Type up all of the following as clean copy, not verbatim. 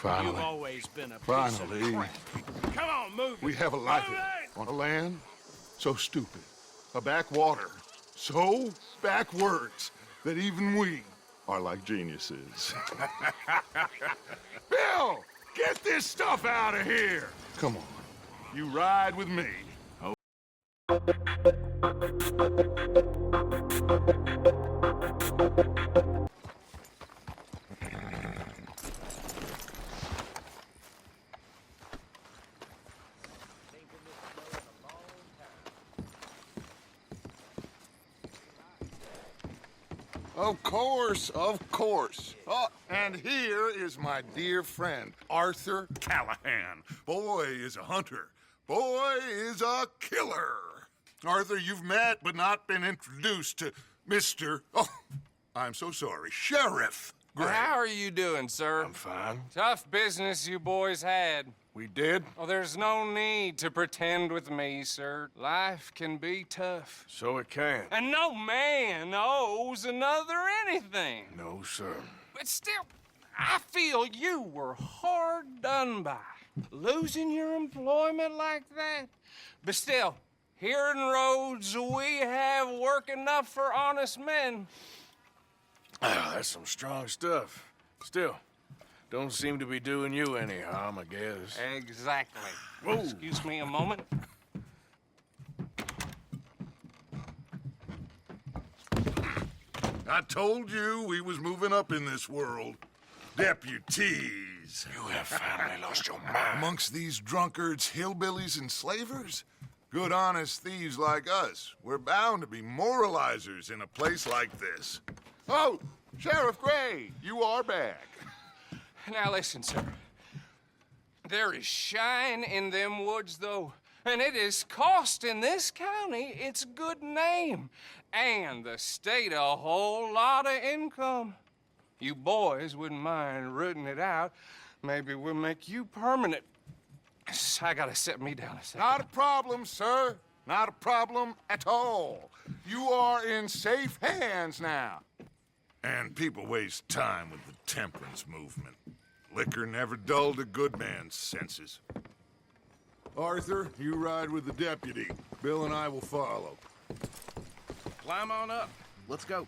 Finally. You've always been a piece Finally. of crap. Come on, move it. We have a life Move it! on a land so stupid, a backwater so backwards that even we are like geniuses. Bill, get this stuff out of here! Come on, you ride with me. Of course, of course. Oh, and here is my dear friend, Arthur Callahan. Boy is a hunter. Boy is a killer. Arthur, you've met but not been introduced to Mr. Oh, I'm so sorry, Sheriff Gray. How are you doing, sir? I'm fine. Tough business you boys had. We did? Oh, there's no need to pretend with me, sir. Life can be tough. So it can. And no man owes another anything. No, sir. But still, I feel you were hard done by. Losing your employment like that. But still, here in Rhodes, we have work enough for honest men. Ah, that's some strong stuff. Still, don't seem to be doing you any harm, I guess. Exactly. Whoa. Excuse me a moment. I told you we was moving up in this world. Deputies. You have finally lost your mind. Amongst these drunkards, hillbillies, and slavers? Good honest thieves like us. We're bound to be moralizers in a place like this. Oh, Sheriff Gray, you are back. Now listen, sir. There is shine in them woods, though, and it is costing this county its good name and the state a whole lot of income. You boys wouldn't mind rooting it out. Maybe we'll make you permanent. I gotta set me down a second. Not a problem, sir. Not a problem at all. You are in safe hands now. And people waste time with the temperance movement. Liquor never dulled a good man's senses. Arthur, you ride with the deputy. Bill and I will follow. Climb on up. Let's go.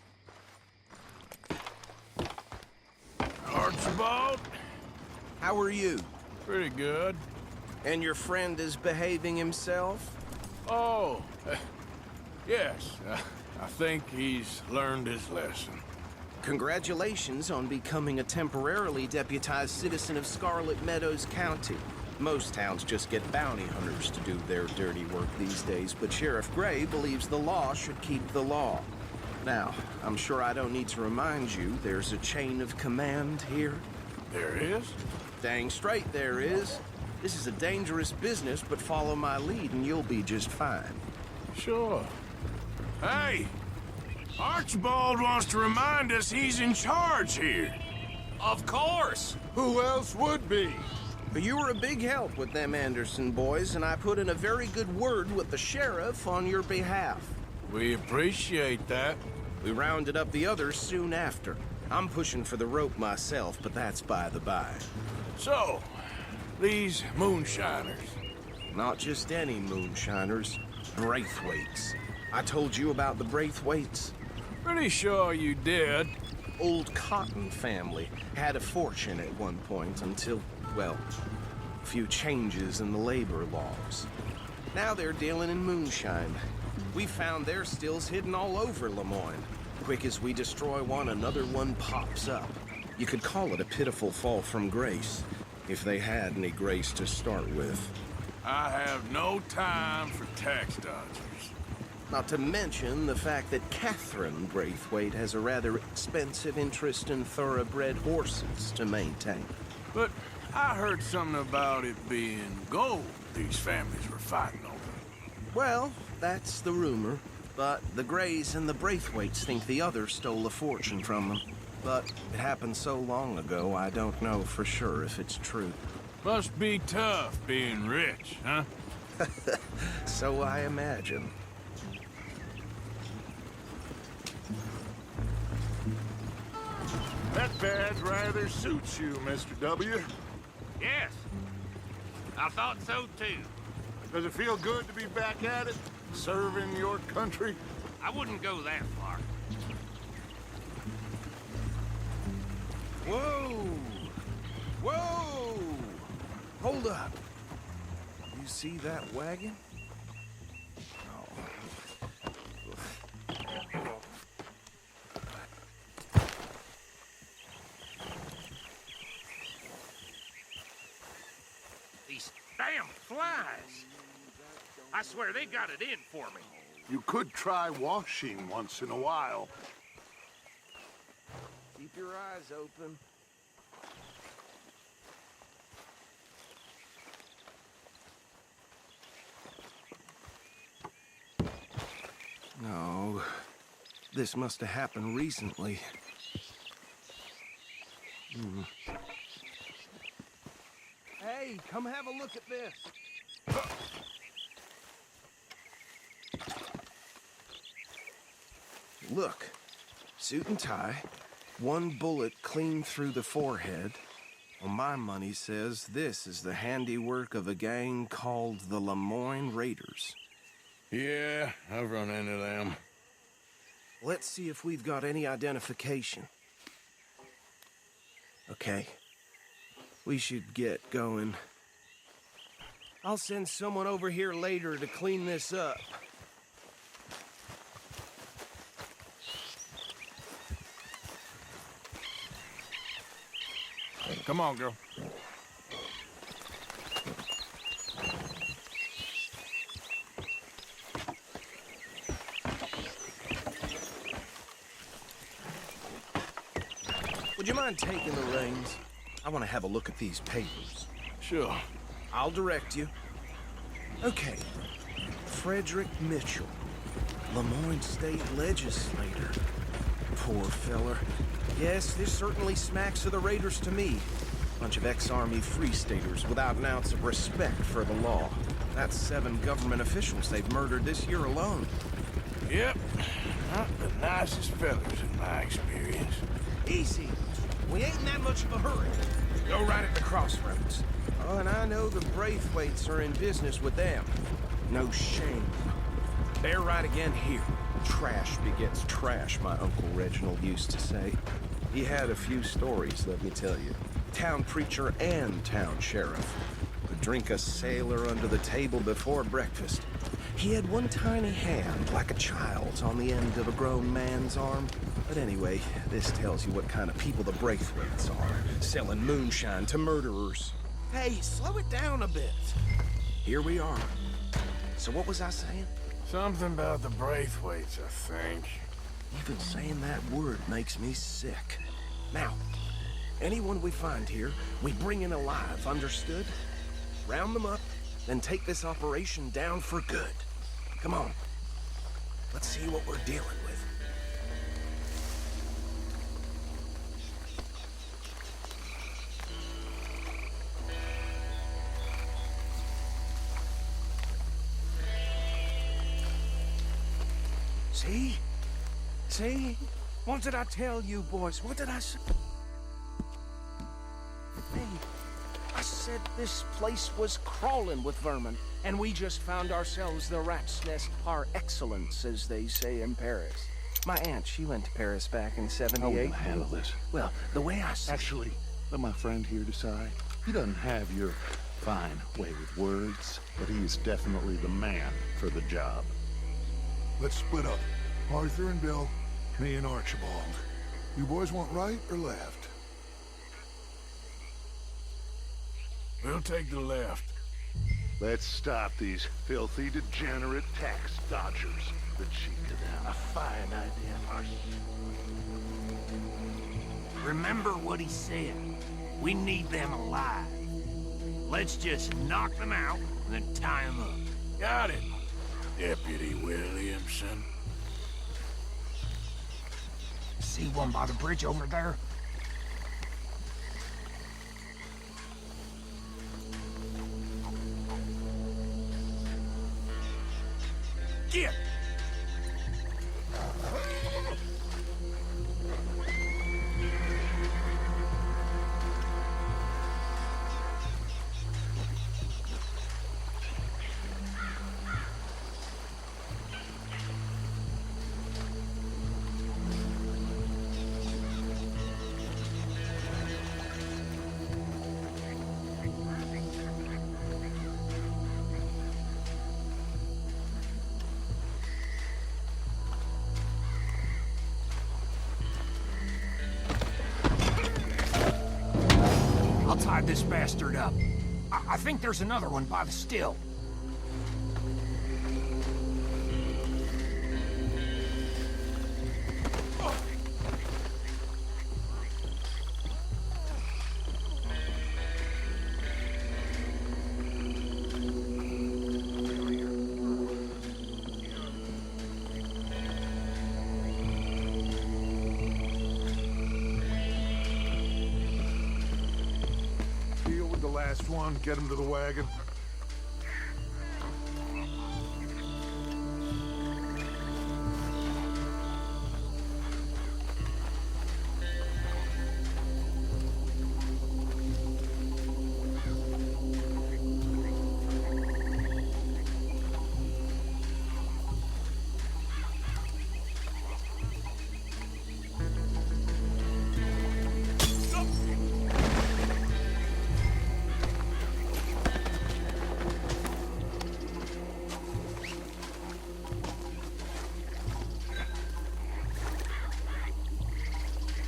Archibald? How are you? Pretty good. And your friend is behaving himself? Oh, yes. I think he's learned his lesson. Congratulations on becoming a temporarily deputized citizen of Scarlet Meadows County. Most towns just get bounty hunters to do their dirty work these days, but Sheriff Gray believes the law should keep the law. Now, I'm sure I don't need to remind you there's a chain of command here. There is? Dang straight there is. This is a dangerous business, but follow my lead and you'll be just fine. Sure. Hey! Archibald wants to remind us he's in charge here. Of course! Who else would be? But you were a big help with them Anderson boys, and I put in a very good word with the sheriff on your behalf. We appreciate that. We rounded up the others soon after. I'm pushing for the rope myself, but that's by the by. So, these moonshiners. Not just any moonshiners, Braithwaites. I told you about the Braithwaites. Pretty sure you did. Old Cotton family had a fortune at one point until, well, a few changes in the labor laws. Now they're dealing in moonshine. We found their stills hidden all over Lemoyne. Quick as we destroy one, another one pops up. You could call it a pitiful fall from grace, if they had any grace to start with. I have no time for tax dodgers. Not to mention the fact that Catherine Braithwaite has a rather expensive interest in thoroughbred horses to maintain. But I heard something about it being gold these families were fighting over. Well, that's the rumor. But the Grays and the Braithwaites think the other stole a fortune from them. But it happened so long ago, I don't know for sure if it's true. Must be tough being rich, huh? So I imagine. That badge rather suits you, Mr. W. Yes. I thought so too. Does it feel good to be back at it? Serving your country? I wouldn't go that far. Whoa! Whoa! Hold up. You see that wagon? These damn flies. I swear they got it in for me. You could try washing once in a while. Keep your eyes open. No. This must have happened recently. Hey, come have a look at this. Look. Suit and tie. One bullet clean through the forehead. Well, my money says this is the handiwork of a gang called the Lemoyne Raiders. Yeah, I've run into them. Let's see if we've got any identification. Okay. We should get going. I'll send someone over here later to clean this up. Come on, girl. Would you mind taking the reins? I want to have a look at these papers. Sure. I'll direct you. Okay. Frederick Mitchell, Lemoyne State Legislator. Poor feller. Yes, this certainly smacks of the Raiders to me. Bunch of ex-Army Free Staters without an ounce of respect for the law. That's 7 government officials they've murdered this year alone. Yep. Not the nicest fellas in my experience. Easy. We ain't in that much of a hurry. Go right at the crossroads. Oh, and I know the Braithwaites are in business with them. No shame. They're right again here. Trash begets trash, my Uncle Reginald used to say. He had a few stories, let me tell you. Town preacher and town sheriff. Would drink a sailor under the table before breakfast. He had one tiny hand, like a child's, on the end of a grown man's arm. But anyway, this tells you what kind of people the Braithwaites are, selling moonshine to murderers. Hey, slow it down a bit. Here we are. So what was I saying? Something about the Braithwaites, I think. Even saying that word makes me sick. Now, anyone we find here, we bring in alive, understood? Round them up, then take this operation down for good. Come on. Let's see what we're dealing with. See? See? What did I tell you, boys? What did I say? Hey, I said this place was crawling with vermin, and we just found ourselves the rat's nest par excellence, as they say in Paris. My aunt, she went to Paris back in '78. How are we gonna handle this? Well, the way I see Actually, let my friend here decide. He doesn't have your fine way with words, but he's definitely the man for the job. Let's split up. Arthur and Bill, me and Archibald. You boys want right or left? We'll take the left. Let's stop these filthy, degenerate tax dodgers. The cheek to them. A fine idea, Marty. Remember what he said. We need them alive. Let's just knock them out and then tie them up. Got it, Deputy Williamson. See one by the bridge over there? Get! guard this bastard up. I think there's another one by the still. Deal with the last one, get him to the wagon.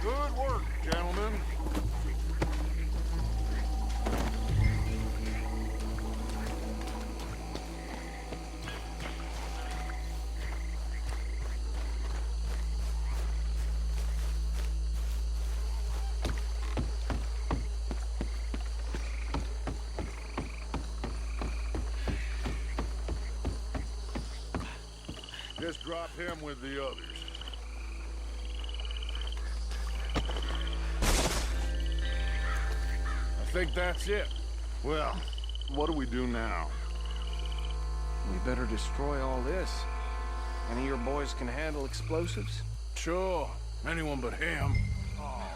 Good work, gentlemen. Just drop him with the others. I think that's it. Well, what do we do now? We better destroy all this. Any of your boys can handle explosives? Sure. Anyone but him.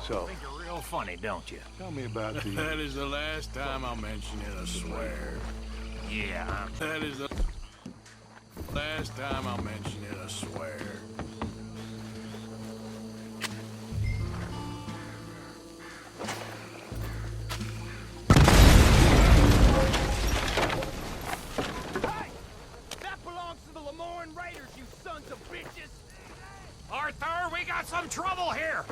So, I think you're real funny, don't you? tell me about the... That is the last time I'll mention it, I swear. Yeah, That is the last time I'll mention it, I swear. that belongs to the Lemoyne Raiders, you sons of bitches! Arthur, we got some trouble here!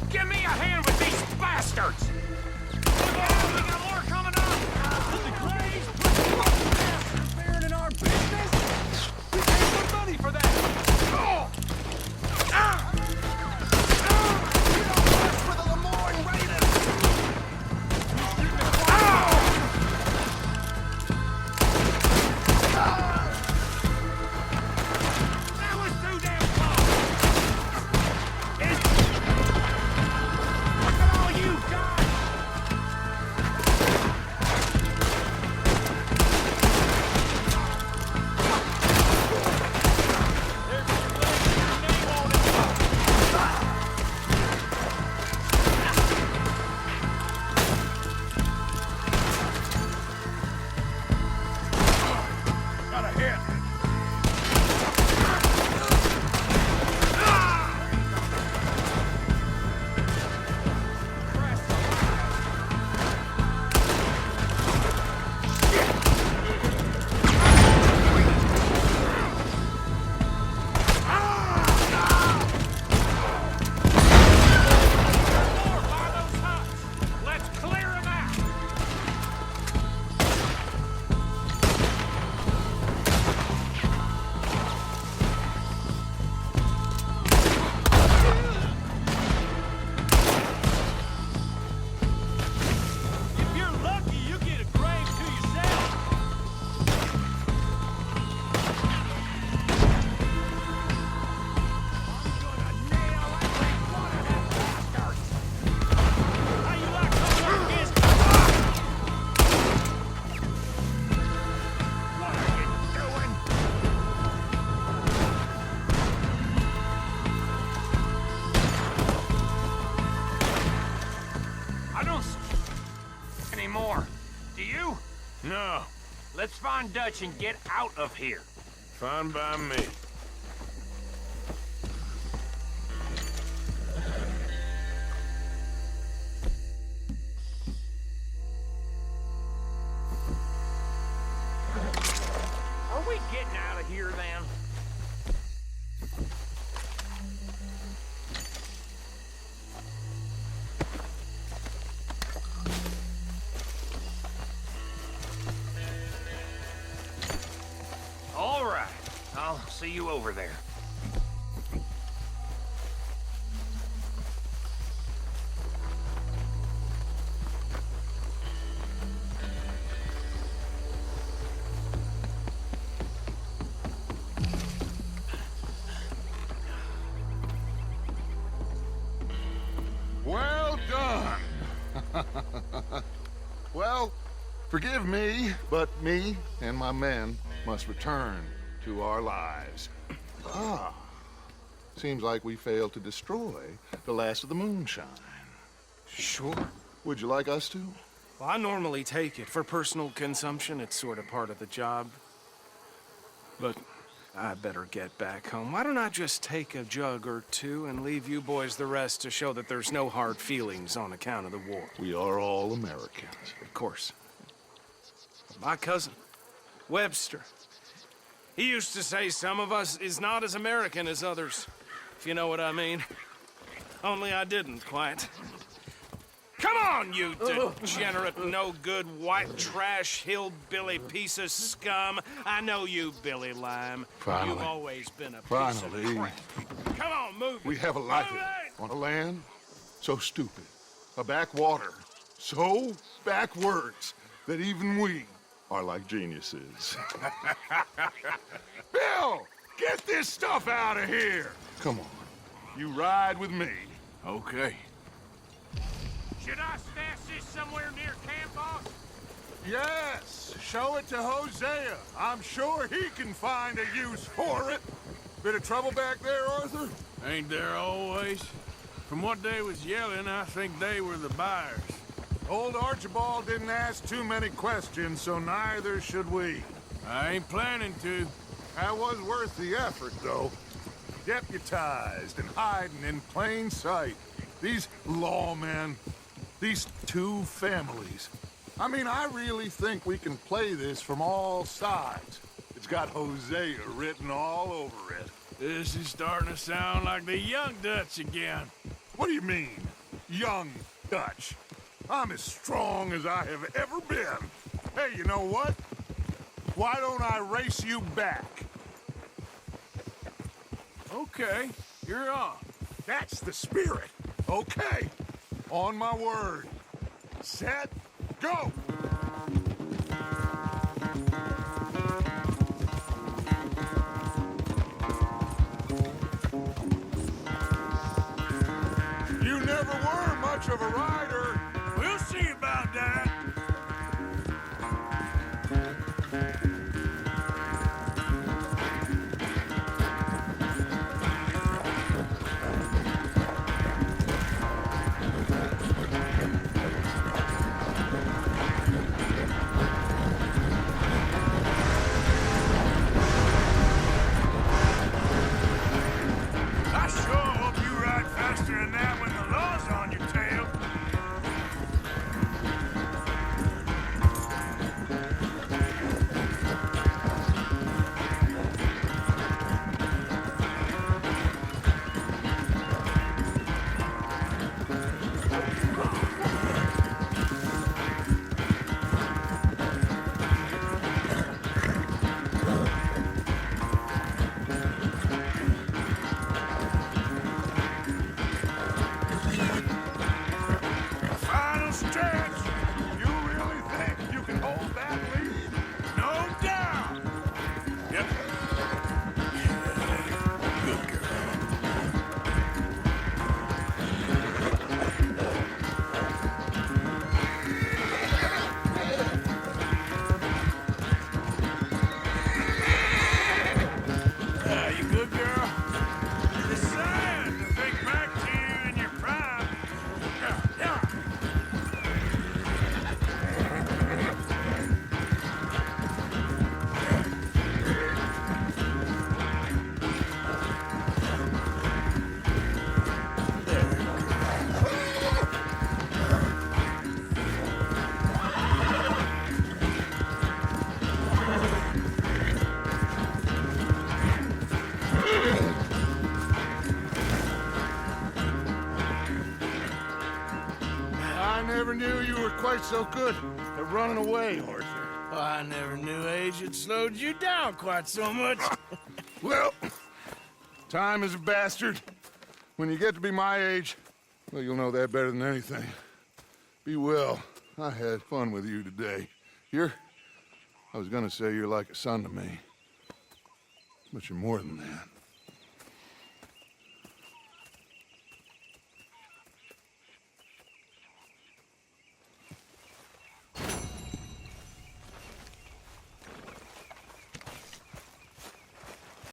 Give me a hand with these bastards! Yeah, we got more coming up! The Grays put the bastards bearing in our business? We paid good money for that! You don't work for the Lemoyne Raiders! That was too damn close! Look at all you've got! There's your leg with your name on it. Got a hit. More by those huts. Let's clear 'em out. If you're lucky, you get a grave to yourself. I'm gonna nail every one of them bastards. How you like coming up against the rock? What are you doing? I don't anymore. Do you? No. Let's find Dutch and get out of here. Fine by me. Are we getting out of here then? All right. I'll see you over there. Well done. Well, forgive me, but me and my men must return to our lives. Ah, seems like we failed to destroy the last of the moonshine. Sure. Would you like us to? Well, I normally take it for personal consumption. It's sort of part of the job. But I better get back home. Why don't I just take a jug or two and leave you boys the rest to show that there's no hard feelings on account of the war? We are all Americans. Of course. My cousin, Webster, he used to say some of us is not as American as others, if you know what I mean. Only I didn't quite. Come on, you degenerate, no-good, white trash, hillbilly piece of scum. I know you, Billy Lime. Finally. You've always been a piece Finally. of crap. Come on, move it. We have a life Move it! on a land so stupid, a backwater so backwards that even we are like geniuses. Bill, get this stuff out of here. Come on, you ride with me. Okay. Should I stash this somewhere near camp, boss? Yes, show it to Hosea. I'm sure he can find a use for it. Bit of trouble back there, Arthur? Ain't there always? From what they was yelling, I think they were the buyers. Old Archibald didn't ask too many questions, so neither should we. I ain't planning to. That was worth the effort, though. Deputized and hiding in plain sight. These lawmen, these two families. I mean, I really think we can play this from all sides. It's got Hosea written all over it. This is starting to sound like the young Dutch again. What do you mean, young Dutch? I'm as strong as I have ever been. Hey, you know what? Why don't I race you back? Okay, you're on. That's the spirit. Okay. On my word. Set, go! You never were much of a rider. We'll see about that. I sure hope you ride faster than that when the law's on your tail. knew you were quite so good at running away, Arthur. Well, I never knew age had slowed you down quite so much. Well, time is a bastard. When you get to be my age, well, you'll know that better than anything. Be well. I had fun with you today. I was gonna say you're like a son to me, but you're more than that.